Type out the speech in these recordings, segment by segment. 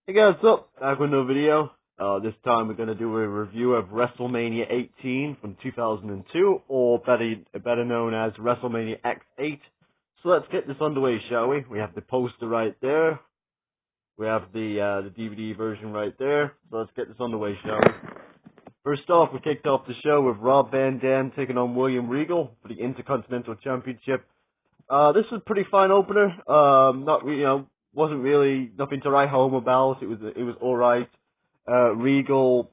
Hey guys, what's up? Back with another video. This time we're going to do a review of WrestleMania 18 from 2002, or better known as WrestleMania X8. So let's get this underway, shall we? We have the poster right there. We have the DVD version right there. So let's get this underway, shall we? First off, we kicked off the show with Rob Van Dam taking on William Regal for the Intercontinental Championship. This was a pretty fine opener. Wasn't really nothing to write home about. It was all right. Regal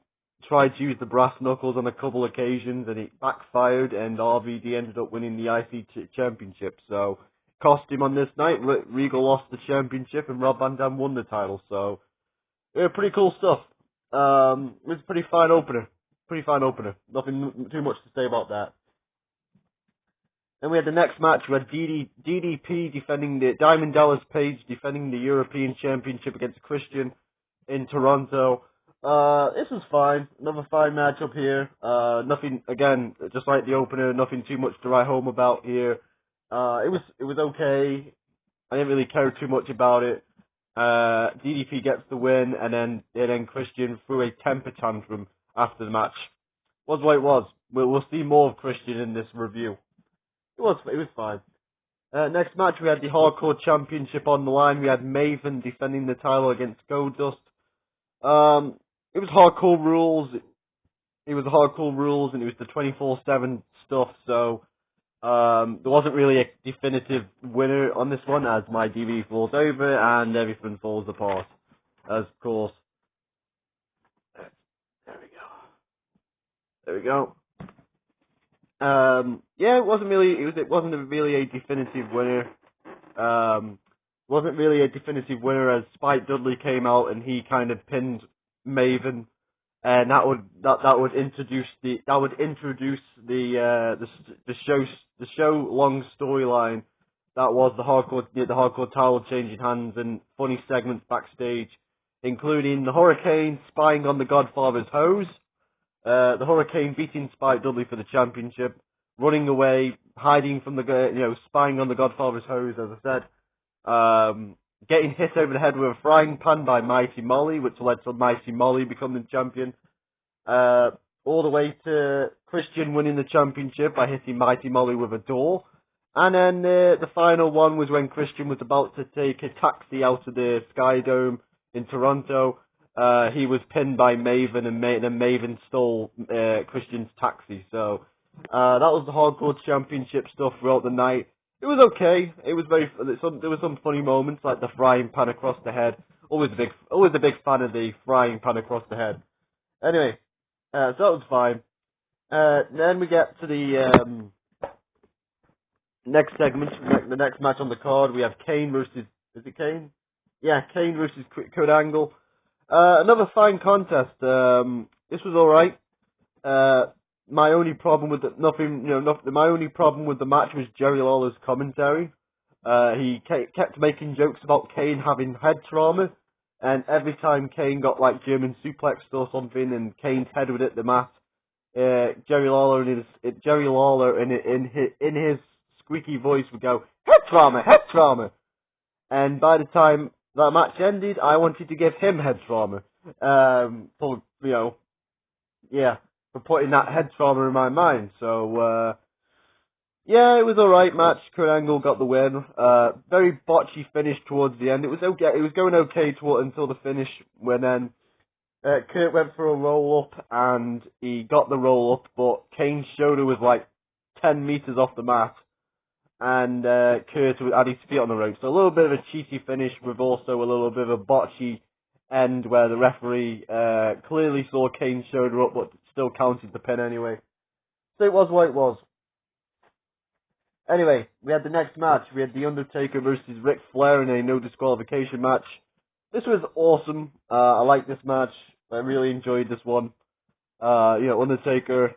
tried to use the brass knuckles on a couple occasions, and it backfired. And RVD ended up winning the IC Championship. So cost him on this night. Regal lost the championship, and Rob Van Dam won the title. So pretty cool stuff. It was a pretty fine opener. Nothing too much to say about that. Then we had the next match. We had DDP defending the Diamond Dallas Page defending the European Championship against Christian in Toronto. This was fine. Another fine matchup here. Nothing, again, just like the opener. Nothing too much to write home about here. It was okay. I didn't really care too much about it. DDP gets the win, and then Christian threw a temper tantrum after the match. Was what it was. We'll see more of Christian in this review. It was fine. Next match, we had the Hardcore Championship on the line. We had Maven defending the title against Goldust. It was Hardcore Rules. It was the Hardcore Rules, and it was the 24/7 stuff. So there wasn't really a definitive winner on this one, as my DVD falls over and everything falls apart. As of course. There we go. Yeah, it wasn't really a definitive winner. Wasn't really a definitive winner, as Spike Dudley came out and he kind of pinned Maven, and that would introduce the show long storyline that was the hardcore title changing hands and funny segments backstage, including the Hurricane spying on the Godfather's hose. The Hurricane beating Spike Dudley for the championship, running away, hiding from spying on the Godfather's hose, as I said. Getting hit over the head with a frying pan by Mighty Molly, which led to Mighty Molly becoming the champion. All the way to Christian winning the championship by hitting Mighty Molly with a door. And then the final one was when Christian was about to take a taxi out of the SkyDome in Toronto. He was pinned by Maven, and then Maven stole Christian's taxi. So that was the Hardcore Championship stuff throughout the night. It was okay. There was some funny moments, like the frying pan across the head. Always a big fan of the frying pan across the head. Anyway, so that was fine. Then we get to the next segment, the next match on the card. We have Kane versus, is it Kane? Yeah, Kane versus Kurt Angle. Another fine contest. This was alright. My only problem with my only problem with the match was Jerry Lawler's commentary. He kept making jokes about Kane having head trauma, and every time Kane got like German suplexed or something, and Kane's head would hit the mat, Jerry Lawler in his squeaky voice would go, head trauma. And by the time that match ended, I wanted to give him head trauma. For putting that head trauma in my mind. So, yeah, it was alright match. Kurt Angle got the win. Very botchy finish towards the end. It was okay. It was going okay until the finish, when then Kurt went for a roll-up, and he got the roll-up, but Kane's shoulder was like 10 meters off the mat, and Kurt had his feet on the rope. So a little bit of a cheaty finish, with also a little bit of a botchy end where the referee clearly saw Kane's shoulder up, but still counted the pin anyway. So it was what it was. Anyway, we had the next match. We had The Undertaker versus Ric Flair in a no disqualification match. This was awesome. I liked this match. I really enjoyed this one. Undertaker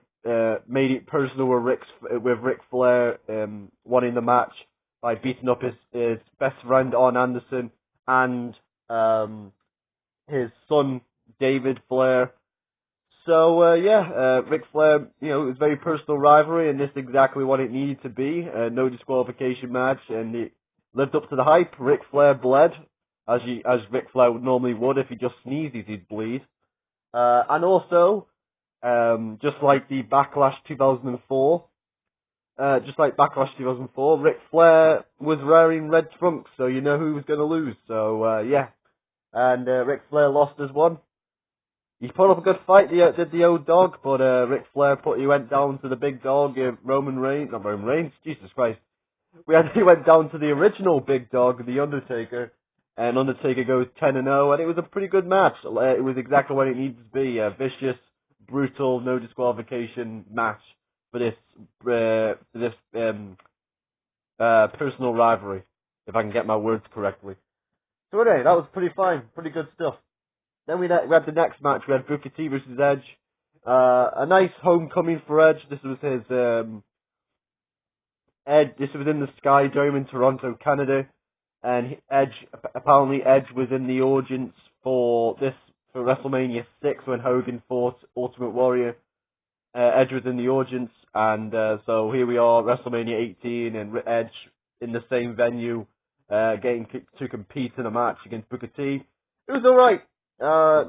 made it personal with Ric Flair winning the match by beating up his best friend Arn Anderson and his son David Flair. So Ric Flair, it was a very personal rivalry, and this is exactly what it needed to be. No disqualification match, and it lived up to the hype. Ric Flair bled. as Ric Flair normally would. If he just sneezes, he'd bleed. And also, just like Backlash 2004, Ric Flair was wearing red trunks, so you know who was going to lose. So, yeah. And Ric Flair lost as one. He put up a good fight, did the old dog, but Ric Flair he went down to the big dog, not Roman Reigns, Jesus Christ. He went down to the original big dog, The Undertaker, and Undertaker goes 10-0, and it was a pretty good match. It was exactly what it needed to be, a vicious, brutal, no disqualification match for this personal rivalry, if I can get my words correctly. So anyway, that was pretty fine, pretty good stuff. Then we had the next match. We had Booker T versus Edge. A nice homecoming for Edge. This was his This was in the SkyDome in Toronto, Canada, and apparently Edge was in the audience for WrestleMania 6 when Hogan fought Ultimate Warrior. Edge was in the audience, and so here we are, WrestleMania 18, and Edge in the same venue, getting to compete in a match against Booker T. It was alright.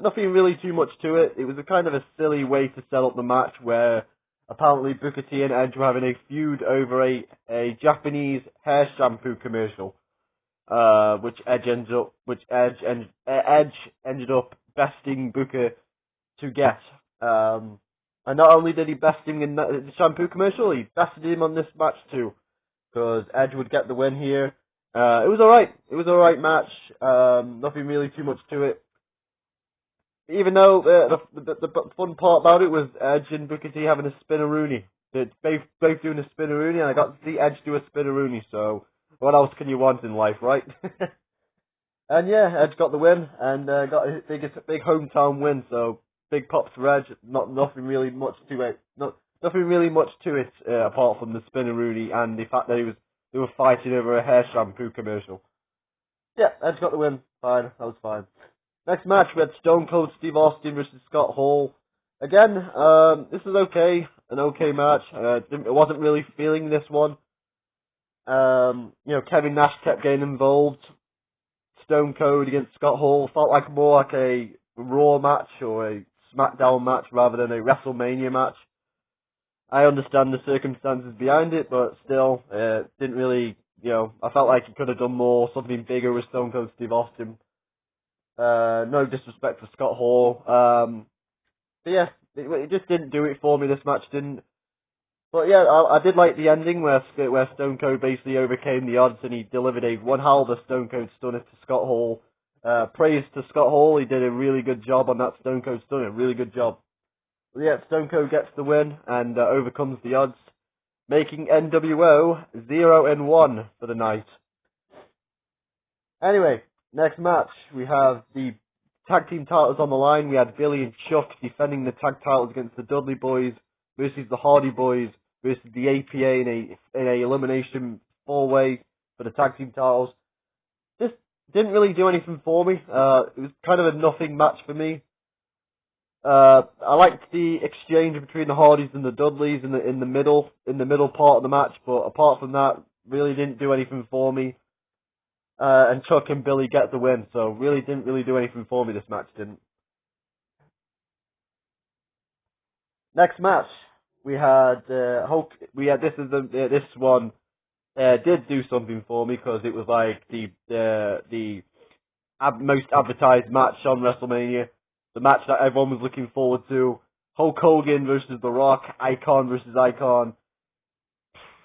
Nothing really too much to it. It was a kind of a silly way to set up the match where apparently Booker T and Edge were having a feud over a Japanese hair shampoo commercial, which Edge ended up besting Booker to get. And not only did he best him in the shampoo commercial, he bested him on this match too, because Edge would get the win here. It was alright. It was an alright match. Nothing really too much to it. Even though the fun part about it was Edge and Booker T having a spinneroonie. They're both doing a spinneroonie, and I got to see Edge do a spinneroonie, so what else can you want in life, right? And yeah, Edge got the win, and got his big hometown win, so big pops for Edge. Nothing really much to it. Nothing really much to it, apart from the spinneroonie and the fact that they were fighting over a hair shampoo commercial. Yeah, Edge got the win. Fine, that was fine. Next match, we had Stone Cold Steve Austin versus Scott Hall. Again, this is okay, an okay match. I wasn't really feeling this one. Kevin Nash kept getting involved. Stone Cold against Scott Hall felt more like a Raw match or a SmackDown match rather than a WrestleMania match. I understand the circumstances behind it, but still, didn't really, I felt like he could have done more, something bigger with Stone Cold Steve Austin. No disrespect for Scott Hall. But yeah, it just didn't do it for me, this match didn't. But yeah, I did like the ending where Stone Cold basically overcame the odds and he delivered a one hell of a Stone Cold Stunner to Scott Hall. Praise to Scott Hall, he did a really good job on that Stone Cold Stunner, really good job. But yeah, Stone Cold gets the win and overcomes the odds, making NWO 0-1 for the night. Anyway, next match, we have the tag team titles on the line. We had Billy and Chuck defending the tag titles against the Dudley Boys versus the Hardy Boys versus the APA in a elimination 4-way for the tag team titles. This didn't really do anything for me. It was kind of a nothing match for me. I liked the exchange between the Hardys and the Dudleys in the middle part of the match, but apart from that, really didn't do anything for me. And Chuck and Billy get the win, so really didn't do anything for me. This match didn't. Next match, we had Hulk. This one did do something for me because it was like the most advertised match on WrestleMania, the match that everyone was looking forward to. Hulk Hogan versus The Rock, Icon versus Icon.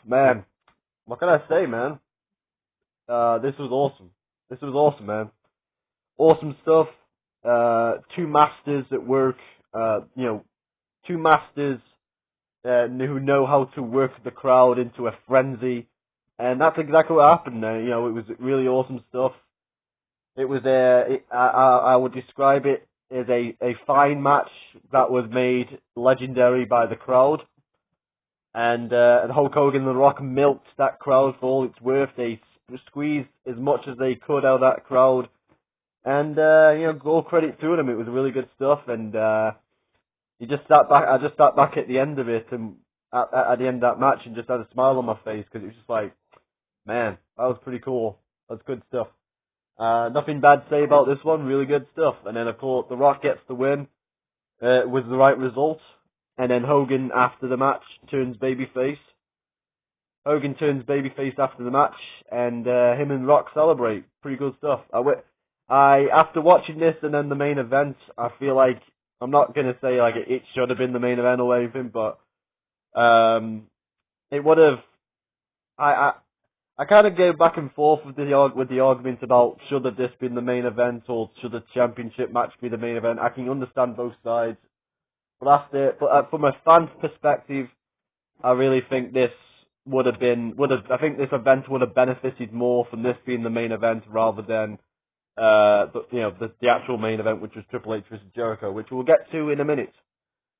Man, what can I say, man? This was awesome. This was awesome, man. Awesome stuff. Two masters at work. Two masters who know how to work the crowd into a frenzy, and that's exactly what happened. It was really awesome stuff. It was I would describe it as a fine match that was made legendary by the crowd. And Hulk Hogan and The Rock milked that crowd for all it's worth. They squeezed as much as they could out of that crowd. And, all credit to them. It was really good stuff. And I just sat back at the end of it, and at the end of that match, and just had a smile on my face, because it was just like, man, that was pretty cool. That's good stuff. Nothing bad to say about this one. Really good stuff. And then, of course, The Rock gets the win with the right result. And then Hogan, after the match, turns babyface. Hogan turns babyface after the match, and him and Rock celebrate. Pretty good stuff. After watching this and then the main event, I feel like, I'm not going to say like it should have been the main event or anything, but it would have. I kind of go back and forth with the argument about should have this been the main event or should the championship match be the main event. I can understand both sides, but that's it. But from a fan's perspective, I really think this I think this event would have benefited more from this being the main event rather than the actual main event, which was Triple H versus Jericho, which we'll get to in a minute.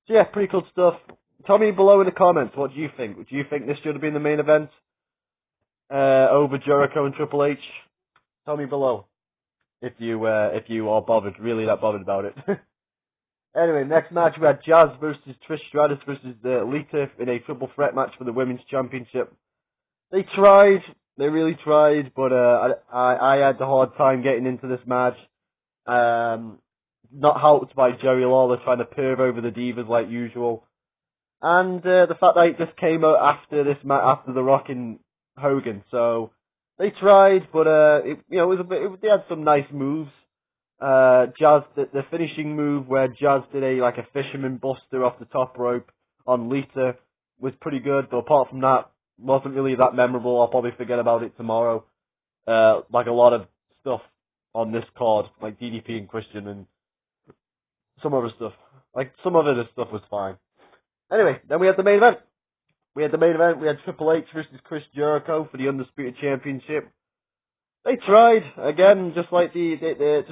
So yeah, pretty cool stuff. Tell me below in the comments, what do you think? Do you think this should have been the main event over Jericho and Triple H? Tell me below if you are bothered, really that bothered about it. Anyway, next match we had Jazz versus Trish Stratus versus Lita in a triple threat match for the Women's Championship. They tried, they really tried, but I had a hard time getting into this match. Not helped by Jerry Lawler trying to perv over the Divas like usual. And the fact that it just came out after this after The Rock and Hogan. So they tried, but they had some nice moves. Jazz, the finishing move where Jazz did a fisherman buster off the top rope on Lita was pretty good, but apart from that, wasn't really that memorable. I'll probably forget about it tomorrow. Like a lot of stuff on this card, like DDP and Christian and some other stuff. Like some of the stuff was fine. Anyway, then we had the main event. We had Triple H versus Chris Jericho for the Undisputed Championship. They tried again, just like the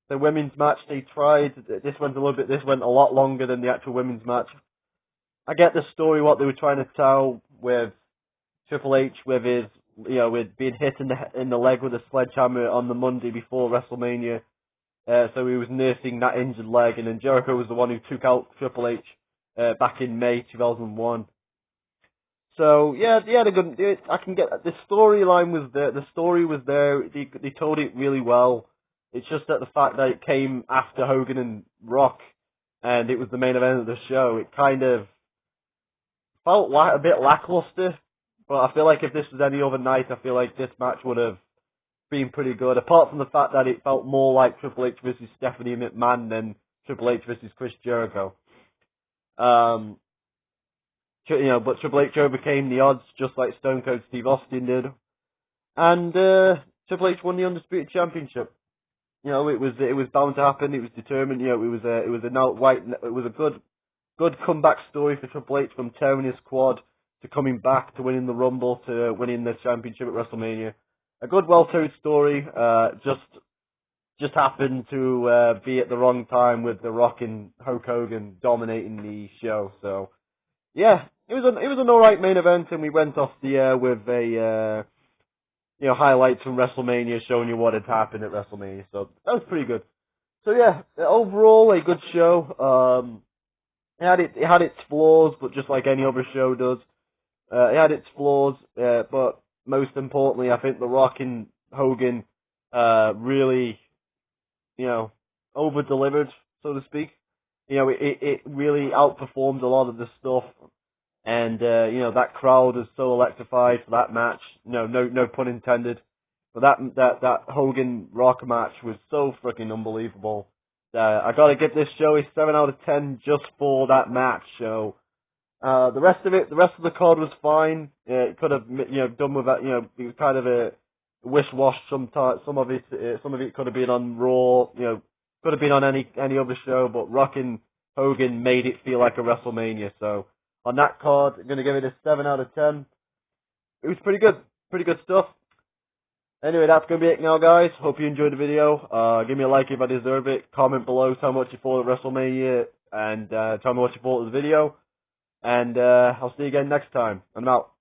women's match. They tried. This went a lot longer than the actual women's match. I get the story, what they were trying to tell with Triple H, with his, with being hit in the leg with a sledgehammer on the Monday before WrestleMania. So he was nursing that injured leg, and then Jericho was the one who took out Triple H back in May 2001. So yeah, they had a good. I can get the storyline was there. The story was there. They told it really well. It's just that the fact that it came after Hogan and Rock, and it was the main event of the show. It kind of felt a bit lackluster. But I feel like if this was any other night, I feel like this match would have been pretty good. Apart from the fact that it felt more like Triple H versus Stephanie McMahon than Triple H versus Chris Jericho. But Triple H overcame the odds just like Stone Cold Steve Austin did, and Triple H won the Undisputed Championship. It was bound to happen. It was determined. It was a good comeback story for Triple H from tearing his quad to coming back to winning the Rumble to winning the championship at WrestleMania. A good, well-told story. Just happened to be at the wrong time with The Rock and Hulk Hogan dominating the show. So yeah. It was an alright main event, and we went off the air with a highlights from WrestleMania showing you what had happened at WrestleMania. So that was pretty good. So yeah, overall a good show. It had its flaws, but just like any other show does, it had its flaws. But most importantly, I think The Rock and Hogan really, over delivered, so to speak. It really outperformed a lot of the stuff. And, that crowd is so electrified for that match. No pun intended. But that Hogan Rock match was so freaking unbelievable. I gotta give this show a 7 out of 10 just for that match. So, the rest of the card was fine. It could have, done with that, it was kind of a wish-wash sometimes. Some of it could have been on Raw, could have been on any other show, but Rock and Hogan made it feel like a WrestleMania, so. On that card, I'm going to give it a 7 out of 10. It was pretty good stuff. Anyway, that's going to be it now, guys. Hope you enjoyed the video. Give me a like if I deserve it. Comment below, tell me what you thought of WrestleMania, and tell me what you thought of the video. And I'll see you again next time. I'm out.